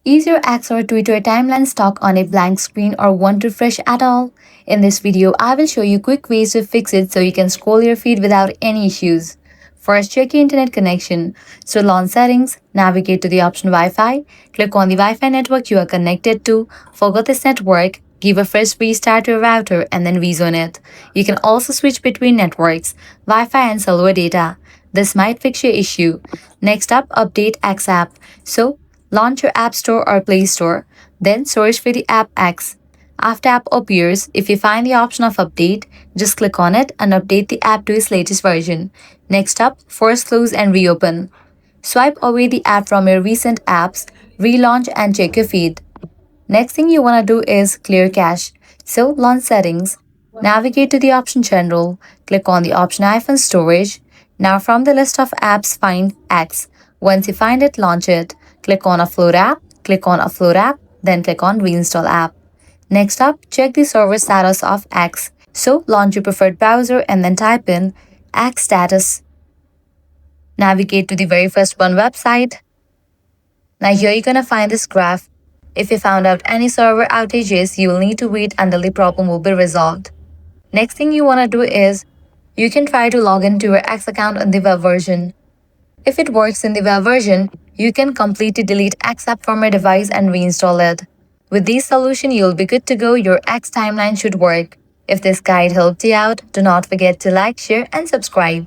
Is your X or Twitter timeline stuck on a blank screen or won't refresh at all? In this video, I will show you quick ways to fix it so you can scroll your feed without any issues. First, check your internet connection. So, launch settings, navigate to the option Wi-Fi, click on the Wi-Fi network you are connected to, forget this network, give a fresh restart to your router and then rezone it. You can also switch between networks, Wi-Fi and cellular data. This might fix your issue. Next up, update X app. So, launch your App Store or Play Store, then search for the app X. After app appears, if you find the option of update, just click on it and update the app to its latest version. Next up, force close and reopen. Swipe away the app from your recent apps, relaunch and check your feed. Next thing you want to do is clear cache. So launch settings, navigate to the option general, click on the option iPhone storage. Now from the list of apps find X. Once you find it, launch it. Click on upload app, then click on reinstall app. Next up, check the server status of X. So launch your preferred browser and then type in X status. Navigate to the very first one website. Now here you're gonna find this graph. If you found out any server outages, you will need to wait until the problem will be resolved. Next thing you wanna do is you can try to log into your X account on the web version. If it works in the web version, you can completely delete X app from your device and reinstall it. With this solution, you'll be good to go. Your X timeline should work. If this guide helped you out, do not forget to like, share, and subscribe.